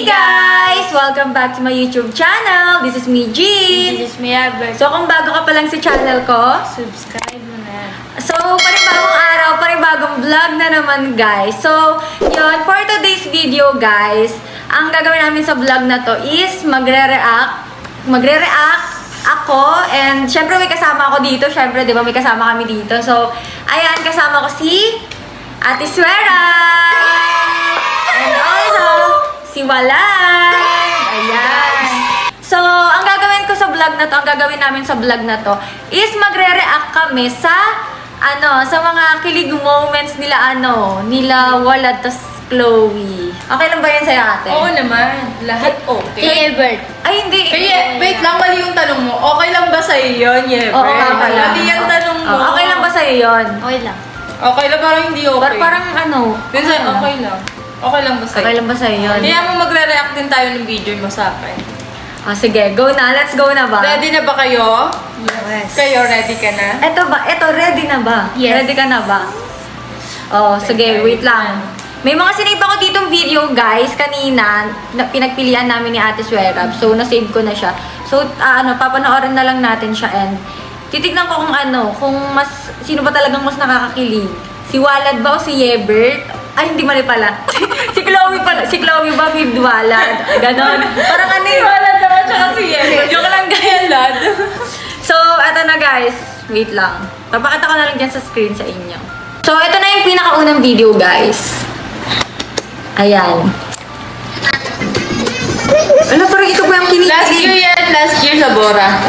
Hey guys! Welcome back to my YouTube channel. This is me, Jean. This is me, Albert. So kung bago ka pa lang sa channel ko, Subscribe mo na. so panibagong araw, panibagong vlog na naman guys. So yun, for today's video guys, ang gagawin namin sa vlog na to is magre-react ako, and syempre may kasama ako dito. Syempre, di ba, may kasama kami dito. So, ayan, kasama ko si Ate Suera! And also, si Walay! Ayan. So, ang gagawin ko sa vlog na to, ang gagawin namin sa vlog na to, is magre-react kami sa, sa mga kilig moments nila, nila Walad tas Chloe. Okay lang ba yun sa'yo, ate? Oo naman. Lahat okay. Hey, Albert. Ay, hindi. Kaya, wait lang, mali yung tanong mo. Okay lang ba sa'yo yun, Yever? Oo, okay lang. Mali yung tanong mo. Okay lang ba sa'yo yun? Okay lang. Okay lang, parang hindi okay. Parang Minsan, okay lang. Okay lang ba sa'yo? Okay lang ba sa'yo yun? Kaya mo magre-react din tayo ng video mo sa akin. Sige, go na. Let's go na ba? Ready na ba kayo? Yes. Kayo, ready ka na? Eto, ready na ba? Yes. Ready ka na ba? Oh, sige, wait lang. May mga sinave ako ditong video, guys, kanina, na pinagpilian namin ni Ate Suera. So, nasave ko na siya. So, papanoorin na lang natin siya, and titignan ko kung sino ba talagang mas nakakakilig. Si Walad ba o si Yebert? Ay, hindi mali pala. Si Chloe pala. Si Chloe ba with Walad? Ganon. Parang Si Walad naman, tsaka si Yever. Joke lang, gaya lad. So, eto na guys. Wait lang. Papakita ko na lang dyan sa screen sa inyo. So, eto na yung pinakaunang video, guys. Ayan. Ano, parang ito po yung kinikilig. Last year sa Bora.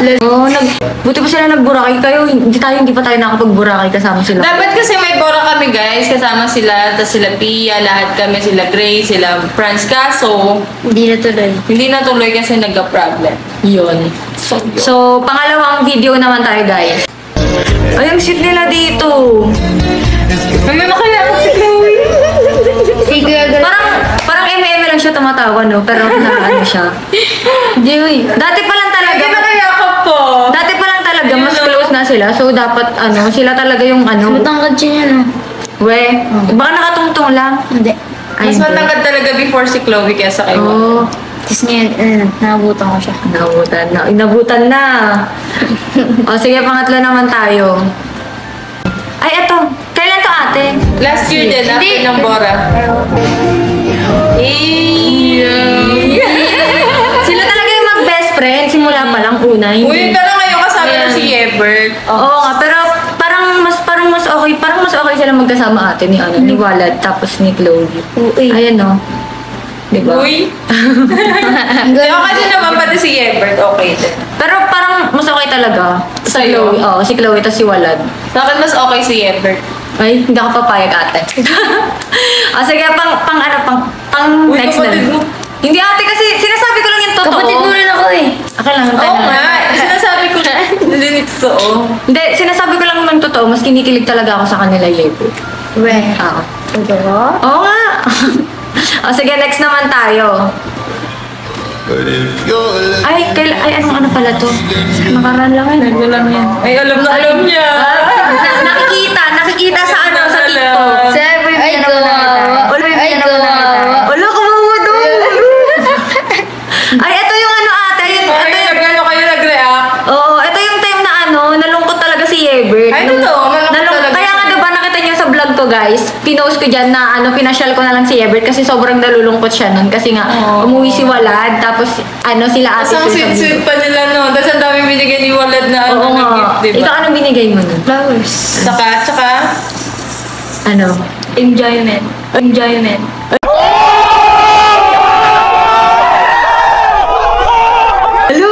Buti pa sila nagburakay kayo. Hindi pa tayo nakapagburakay kasama sila. Dapat kasi may Bora kami, guys. Kasama sila, tapos sila Pia, lahat kami, sila Grace, sila Franz. Kaso, Hindi natuloy. hindi natuloy kasi nagka-problem. Yun. So, pangalawang video naman tayo, guys. Ay, ang sweet nila dito. May makalapit si Chloe. Sige, Parang MM lang siya tumatawa, no? Pero siya. Hindi, Dati pa lang talaga. Hindi na kaya ako po. Dati pa lang talaga, mas close na sila. So, dapat, sila talaga yung matangkad siya yan, baka nakatungtong lang. Hindi. Ay, Mas hindi. matangkad talaga before si Chloe kaysa kay Walad. Oo. Tapos ngayon, nakabutan ko siya. Inabutan na. O, sige, pangatlo naman tayo. Ay, eto. Kailan to, ate? Last year din, after ng Bora. Sila talaga yung mag-best friend. Simula pa lang una. Uy, pero ngayon kasama na si Yebert. Oo nga, pero parang mas okay sila magkasama ate ni Walad tapos ni Chloe. Uy. Ayan, no. Diba? Uy. Kaya kasi naman pati si Yebert, okay din. Pero parang mas okay talaga. Sa Sa'yo? Chloe. Oo, si Chloe tapos si Walad. Sa akin mas okay si Yebert. Ay, hindi ako papayag, ate. Sige, pang Uy, next na. kapatid mo. Hindi, ate, kasi sinasabi ko lang yung totoo. Kapatid mo rin ako eh. Okay lang, Oo nga, sinasabi ko na. Hindi nito. Hindi, sinasabi ko lang ng totoo. Mas kinikilig talaga ako sa kanila, Yebo. Weh. Oo. Ito ko? Oo nga. Sige, next naman tayo. Ay, anong pala to? Nakaraan lang yan. Ano lang yan. Ay, alam niya. Nakikita sa sa TikTok. Sabi mo na kawawa. Wala, kawawa doon. Ay, ito yung ate. Gano'n kayo nag-react? Oo, ito yung time na nalungkot talaga si Yebert. Ay, totoo. Malungkot talaga. Kaya nga diba, nakita niyo sa vlog ko guys, pinost ko dyan na pinasyal ko na lang si Yebert kasi sobrang nalulungkot siya nun. Kasi nga, umuwi si Walad, tapos sila ate. Tapos ang sweet-sweet pa nila no. Tapos ang dami binigay ni Walad na Oo nga. gift, diba? Ikaw, anong binigay mo nun? Flowers. Tsaka? Enjoyment. Hello?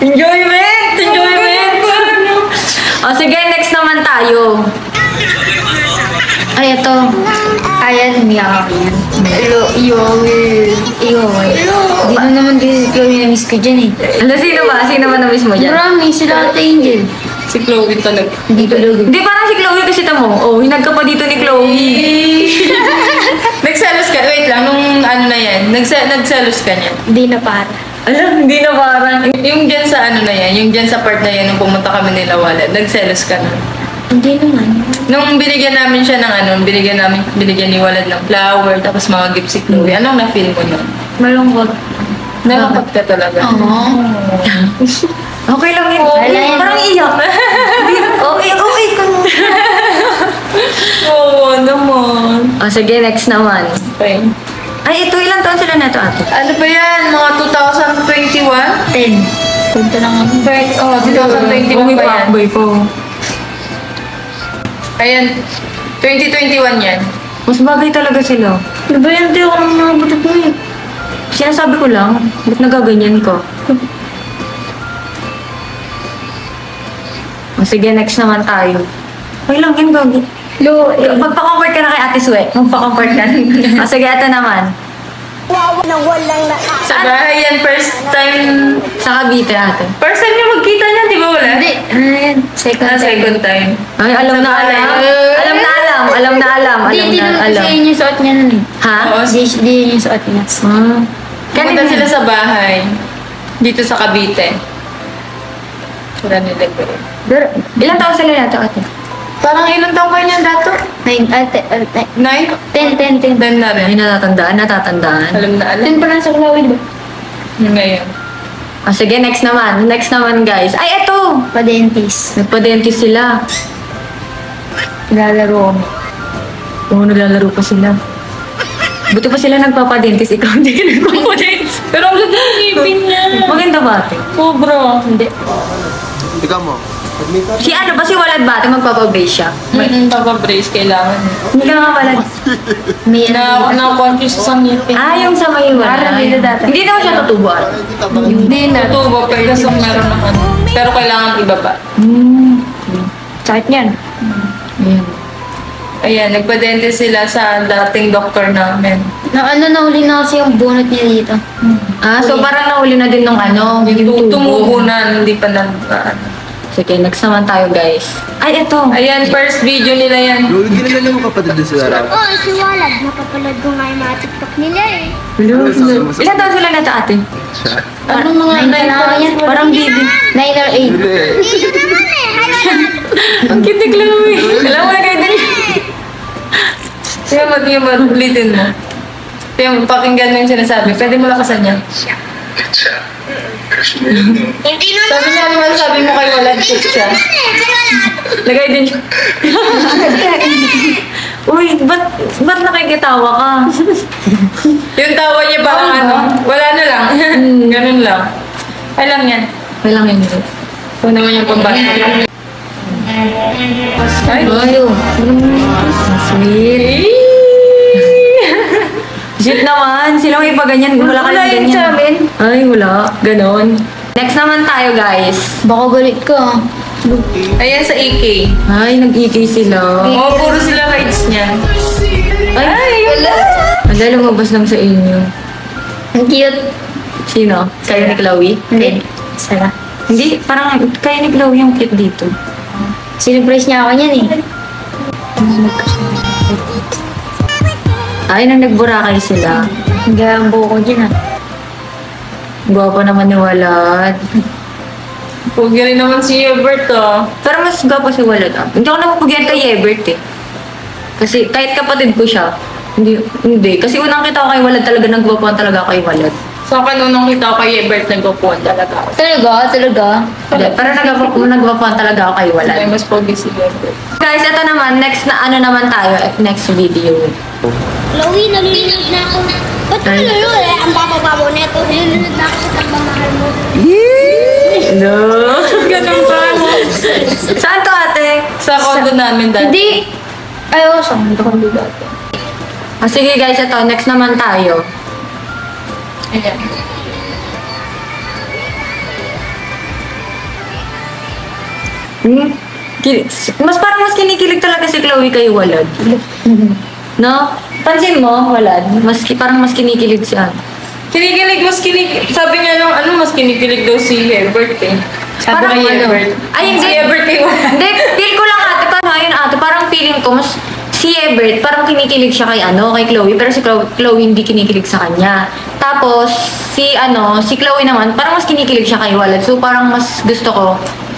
Enjoyment! Sige, next naman tayo. Ay, ito. Ayan, umiyak ako yan. Iyo. Hindi na naman din si Chloe na miss ko dyan eh. Sino ba? Sino ba na-miss mo dyan? Marami, sila Ate Angel. Si Chloe talaga. Hindi ko lugod. Hindi, parang si Chloe kasi tamo. Hinag ka pa dito ni Chloe. Nagselos ka. Wait lang, nung na yan. Nagselos ka niyan. Hindi na para. Hindi na parang. Yung dyan sa na yan, yung dyan sa part na yan, nung pumunta kami nila Walad, nagselos ka na. Hindi naman. Nung binigyan namin siya ng binigyan ni Walad ng flower, tapos mga gift si Chloe, anong na-feel mo nun? Malungkot. Nalungkot ka talaga. Oo. Okay lang yun. Wala yan. Parang iyak. Okay ka mo. Oo naman. O, sige, next naman. Okay. Ay, ito, ilang taon sila na ito, ate? Ano ba yan? Mga 2021? 10. Punta lang ako. 2021 ba yan? Boy ko. Ayan. 2021 yan. Mas bagay talaga sila. Ano ba yan? Tiyo ko ng mga butot mo eh. Sinasabi ko lang, ba't nagaganyan ko? O, sige, next naman tayo. Okay lang, yun, gagi. Lo, Magpa-comfort ka na kay Ate Sue. Magpa-comfort ka. O, sige, ito naman. Sa bahay yan, first time. Sa Cavite, ate. First time niyo magkita niyan, di ba wala? Hindi. Ano yan? Second time. Ay, alam na Sa alam. bahay. Alam na alam. Alam na alam. Alam Hindi na naman alam. kasi yun yung suot niya nun eh. Ha? Oo, Hindi yun yung suot niya. Ah. Pumunta Kanina sila sa bahay. Dito sa Cavite. Wala nila ko rin. Ilang taon sila nato, ate? Parang ilang taong kayo niyan dato? 9, 9? 10. Then na Ay, rin. natatandaan. Alam na alam. 10 pa lang sa Kulawin ba? Ngayon. Ah, sige, next naman. Next naman, guys. Ay, eto! Pa-dentist. Nagpa-dentist sila. Lalaro kami. Oo, naglalaro pa sila. Buti pa sila nagpapadentist. Ikaw hindi ka nagpapadentist. Pero ang ganda ng ngipin niya. Maganda ba, ate? Sobra. Hindi. Ikaw mo. Si ano ba? Si Walad ba, ate? Magpapabrace siya. Papabrace kailangan. Hindi ka nga walad. May Na-conscious sa ngipin. Ah, yung sa may walad. Parang dito dati. Hindi naman siya tutubo, ate. Hindi na. Tutubo pero kasi meron naman. Pero kailangan ibaba. sakit niyan. Ayan. Ayan, nagpa-dentist sila sa dating doktor namin. Nahuli na kasi yung bunot niya dito. Ah, so parang nahuli na din nung ano, yung Tumubo na, hindi pa nag... Sige, next naman tayo, guys. Ay, eto. Ayan, first video nila yan. Yung ginala mo kapatid din sila Rap. Oo, si Walad. Napapanood ko nga yung mga TikTok nila eh. Ilan taon sila nato, ate? Ano mga 9 na lang yan. Parang baby. 9 or 8. Dito naman eh. Hi, Walad. Ang cute ni Chloe. Alam mo na kayo din. Kaya mag-ulitin mo. Kaya pakinggan mo yung sinasabi. Pwede mo lakasan niya. Hindi naman. Sabi niya naman, sabi mo kay Walad cute siya. Lagay din siya. Uy, ba't nakikitawa ka? Yung tawa niya parang ano, wala na lang. Ganun lang. Ay lang yan. May lang yun. Ito naman yung pambata. Ay, Ayo. Sweet. Sweet naman. Sila may paganyan. Wala ka lang yun ganyan. sa amin. Ay, wala. Ganon. Next naman tayo, guys. Baka galit ka. ayan sa EK. Ay, nag-EK sila. Oo, puro sila heights niya. Ay, wala. Wala, lumabas lang sa inyo. Ang cute. Sino? Kayo ni Chloe? Hindi. Sara. Hindi, parang kayo ni Chloe yung cute dito. Sinurprise niya ako niyan eh. Ay, nang nagburakay sila. Hanggang ang buko dyan ah. Gwapo naman ni Walad. Huwag rin naman si Hubert oh. Pero mas gwapo si Walad. Ah. Hindi ako napapagyan kay Ebert eh. Kasi kahit kapatid ko siya, hindi. Kasi unang kita ko kay Walad talaga, nagwapuan talaga kay Walad. Sa akin, unang kita ko kay Hubert, nagpupuan talaga ako. Talaga? Hindi, pero nagwapuan talaga ako kay Walad. Ay, mas pogi si Hubert. Guys, ito naman, next na ano naman tayo, next video. Chloe, nalulunod na ako. Ba't ka nalulunod eh? Ang papa-papa neto. Nalulunod na ako sa pagmamahal mo. No. Ganun pa. Saan to, ate? Sa condo namin dati. Hindi. Ay, oo. Saan ko hindi dati. Ah, sige guys, ito, next naman tayo. Ayan. Mas kinikilig talaga si Chloe kay Walad. No? Pansin mo, Walad? Parang mas kinikilig siya. Mas kinikilig. Sabi niya nung ano, mas kinikilig daw si Hubert eh. Sabi Parang kay ano? Hubert. Ay, hindi. Si Hubert kay Walad. Hindi, feel ko lang ate, ayun ate, parang feeling ko, mas si Ebert, parang kinikilig siya kay Chloe, pero si Chloe hindi kinikilig sa kanya. Tapos, si Chloe naman, parang mas kinikilig siya kay Walad. So, parang mas gusto ko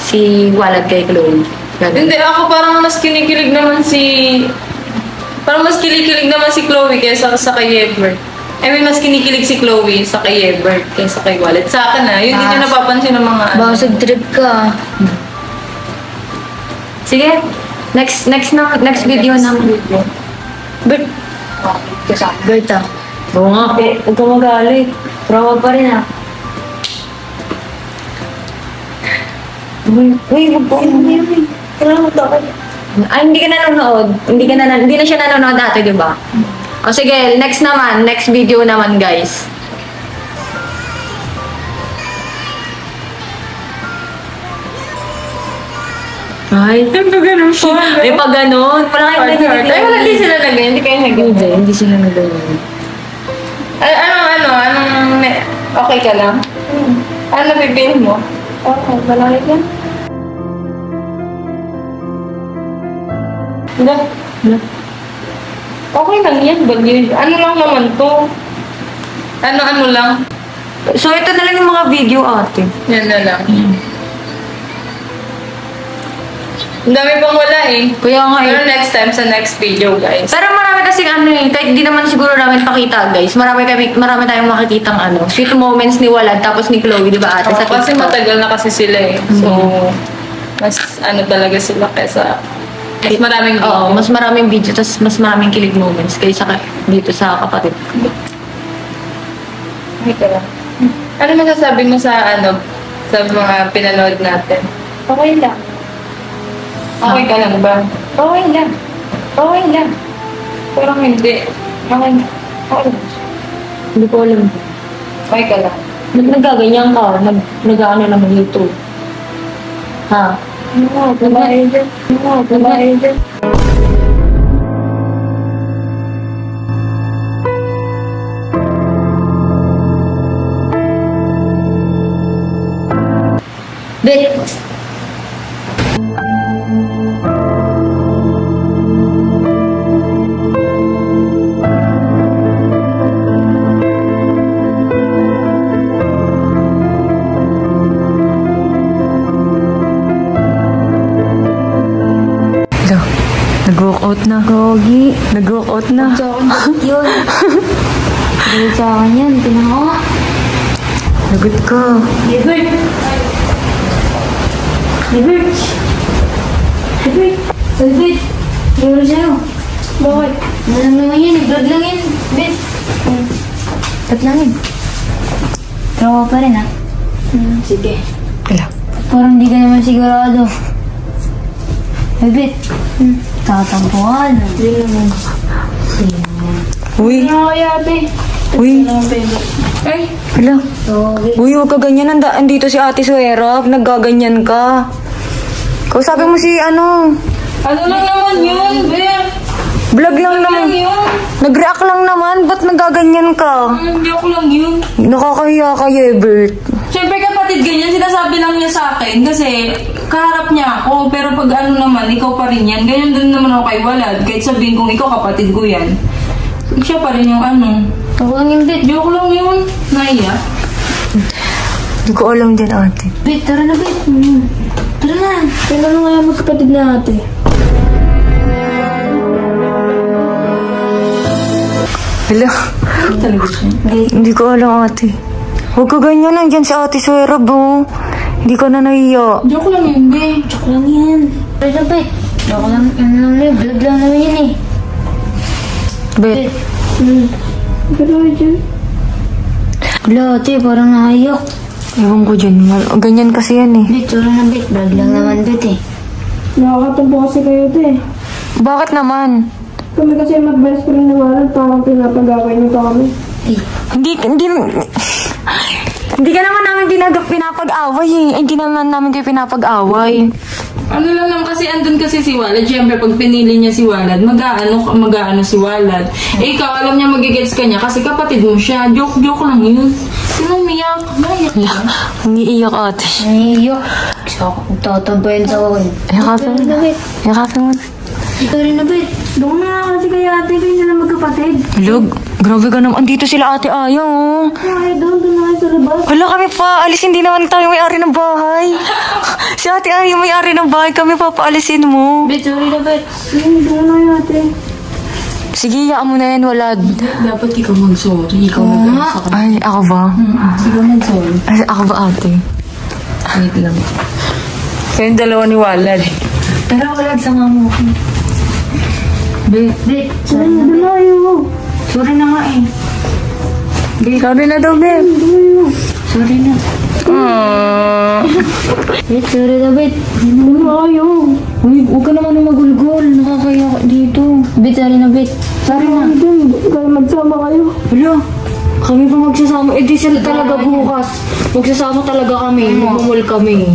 si Walad kay Chloe. Ganun. Hindi, ako parang mas kinikilig naman si... Parang mas kinikilig naman si Chloe kaysa sa kay Hubert. I mean, mas kinikilig si Chloe sa kay Ebert kaysa kay Wallet. Sa akin na, yun din yung napapansin ng mga Baka trip ka. Sige, next video na. Bert. Kasama. Bert ah. Oo nga. Huwag ka magalit. Trawa pa rin ah. Uy, huwag po. Ay, hindi ka nanonood. Hindi na siya nanonood dati, di ba? O sige, next video naman, guys. Ay, pag ganun po. Ay, pag ganun. Wala kayong nagiging. Ay, wala din sila nag hindi kayo nag Hindi sila nag-ganun. Okay ka lang? Ano bibilin mo? Oo, malaki yan. Wala. Okay lang yan, bagay. Ano lang naman to? Ano lang? So, ito na lang yung mga video, ate. Yan na lang. Ang dami pang wala eh. Kaya nga Pero next time sa next video, guys. Pero marami kasing kahit di naman siguro namin pakita, guys. Marami tayong makikitang sweet moments ni Walad tapos ni Chloe, di ba ate? Oo, kasi matagal na kasi sila eh. So, mas talaga sila kesa mas maraming video. Oo, mas maraming video, tapos mas maraming kilig moments kaysa dito sa kapatid ko. Okay ka lang. Ano masasabi mo sa sa mga pinanood natin? Okay lang. Okay ka lang ba? Okay lang. Okay lang. Parang hindi. Okay lang. Hindi ko alam. Okay ka lang. Nagaganyan ka, nag-ano naman YouTube. Ha? Babae dyan. Babae dyan. Bet. Nag-walk out na. Gogi. Nag-walk out na. Sa akin, bakit yun? Dahil sa akin yan. Tinan ko nga. Lagot ka. Libert! Libert! Libert! Libert! Libert sa'yo. Bakit? Ano lang naman yan? Vlog lang yan. Bet! Vlog lang yan. Trawa pa rin ah. Sige. Kala. Parang di ka naman sigurado. Libert! Tatampuan. Hindi naman. Uy. Ano kaya ate? Uy. Ay, Hala. Okay. Uy, huwag ka ganyan. Andito si Ate Suera. Naggaganyan ka. Kausapin mo si ano lang naman yun, Ber? Vlog lang naman. Yun. Nag-react lang naman. Ba't naggaganyan ka? Hindi ako lang yun. Nakakahiya ka, Ebert. Siyempre kapatid, ganyan sinasabi lang niya sa akin kasi kaharap niya ako, pero pag naman, ikaw pa rin yan. Ganyan din naman ako kay Walad. Kahit sabihin kong ikaw kapatid ko yan. Siya pa rin yung Ako lang yung bet. Joke lang yun. Naiya. Hindi ko alam din, ate. Bet, tara na bet. Tara na. Kailan mo kaya magkapatid na ate? Hala. Talaga siya. Hindi ko alam, ate. Huwag ka ganyan. Nandyan si Ate Suera, bo. Hindi ka na nahiya. Joke lang yun, be. Joke lang yan. Tara na bet. Joke lang. Ano lang na vlog lang naman yan eh. Bet. Gano'n dyan? Wala ate, parang nakayak. Ewan ko dyan. Ganyan kasi yan eh. Bet, tara na bet. Vlog lang naman bet eh. Nakakatampo kasi kayo ito eh. Bakit naman? Kami kasi mag-best friend na Walad, parang pinapag-away niyo kami. Hindi ka naman namin pinapag-away eh. Hindi naman namin kayo pinapag-away. Ano lang naman kasi andun kasi si Walad. Siyempre pag pinili niya si Walad, mag-aano si Walad. Eh ikaw alam niya magigets ka niya kasi kapatid mo siya. Joke lang yun. Sino umiyak? Naiyak ka? Umiiyak, ate. Naiyak. Gusto ko tatambayan sa akin. Yakapin mo na. Yakapin mo na. Ito rin na bet. Doon na kasi kay ate, kayo sila magkapatid. Lug, grabe ka naman. Andito sila ate ayaw. Oh. Kaya doon na kayo sa labas. Wala kami pa. Alis, hindi naman tayo may-ari ng bahay. Si ate ayaw may-ari ng bahay. Kami papaalisin mo. Bet, sorry na bet. Doon na kayo ate. Sige, yaan mo na yan, Walad. Dapat ikaw mag-sorry. Ikaw mag-ano sa kanya. Ay, ako ba? Ikaw mag-sorry. Ay, ako ba, ate? Wait lang. Kayong dalawa ni Walad. Tara, Walad, sama mo ako. Be, sorry na, be. Sorry na nga eh. Sorry na daw, babe. Sorry na. Bet, sorry na, Bet. Uy, huwag ka naman na magulgol. Nakakaya ka dito. Bet, sorry na, Bet. Sorry na. Kaya magsama kayo. Hala, kami pa magsasama. Eh, di sila talaga bukas. Magsasama talaga kami. Mamumul kami.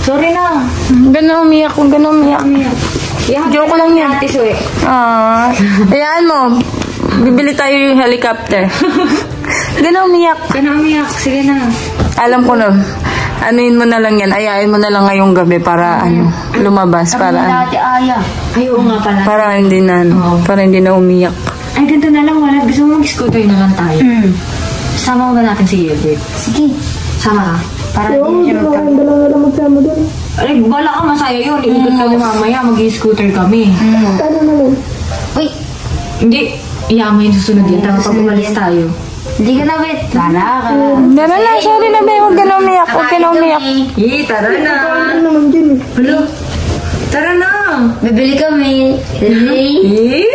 Sorry na. Huwag ka na umiyak, huwag ka na umiyak. Joke lang yan. Ate Sue. Hayaan mo. Bibili tayo yung helicopter. Huwag ka na umiyak. Kaya umiyak. Sige na. Alam ko na. Anuin mo na lang yan. Ayain mo na lang ngayong gabi para lumabas. Para Ate Aya. Ay, oo nga pala. para hindi na para hindi na umiyak. Ay, ganito na lang. Wala. Gusto mo mag-scooter na lang tayo. Sama ba natin si Gilbert? Sige. Sama ka. Para Oo, hindi siya kayong dalawa na magsama doon. Ay, bala ka masaya yun. Iikot kami mamaya. Mag-scooter kami. Ano naman? Uy, Hindi. Iyama yung susunod yan. Tapos pag umalis tayo. hindi ka na, Bet. Tara ka. Tara na, sorry na be. Huwag ka na umiyak. Huwag ka na umiyak. Eh, tara na. Ano naman dyan eh? Hello. Tara na. Bibili kami. Hey. Eh?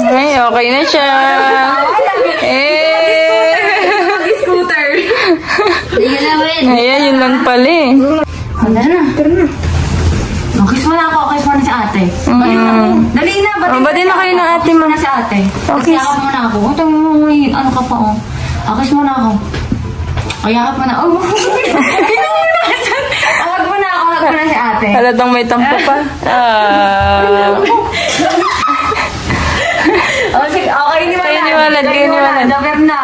Ay, okay na siya. Mag-scooter. Hindi ka na, Bet. Ayan, yun lang pala eh. Tara na. Kiss mo na ako. Kiss mo na si ate. Dali na. Batiin na kayo ng ate mo. Kiss mo na si ate. Okay. Yakap mo na ako. Ito mo may ano ka pa oh. Kiss mo na ako. Yakap mo na. Oh, Hawag mo na ako. Hawag mo na si ate. Halatang may tampo pa. Sige, okay ni Walad. Kayo ni Walad, kayo ni Walad. Dabar na.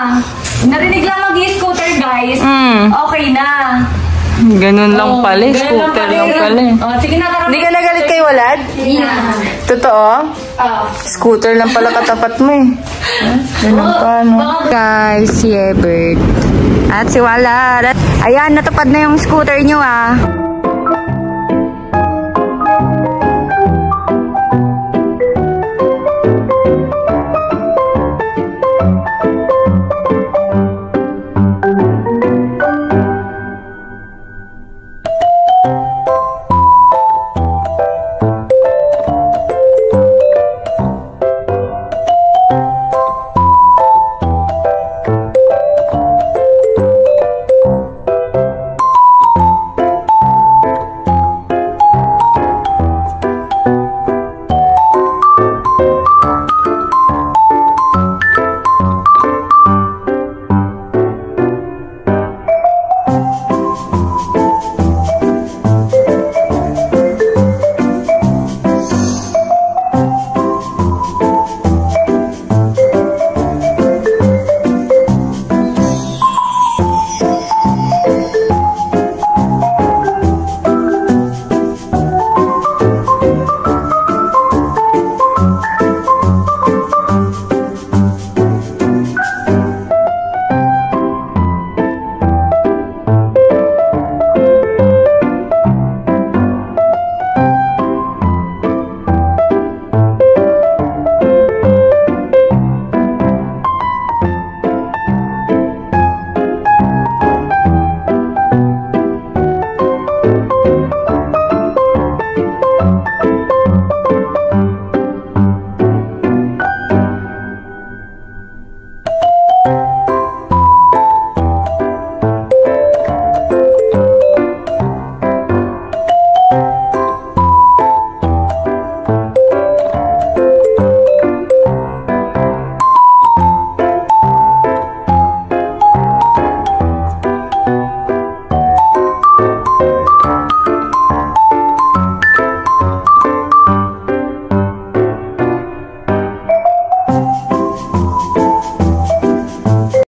Narinig lang mag-scooter guys. Okay na. Ganun lang pala. Scooter lang pala. Sige na, tara. Hindi ka nagalit kay Walad? Totoo? Scooter lang pala katapat mo eh. Ganun pa, no? Guys, si Ebert. At si Walad. Ayan, natupad na yung scooter nyo ah.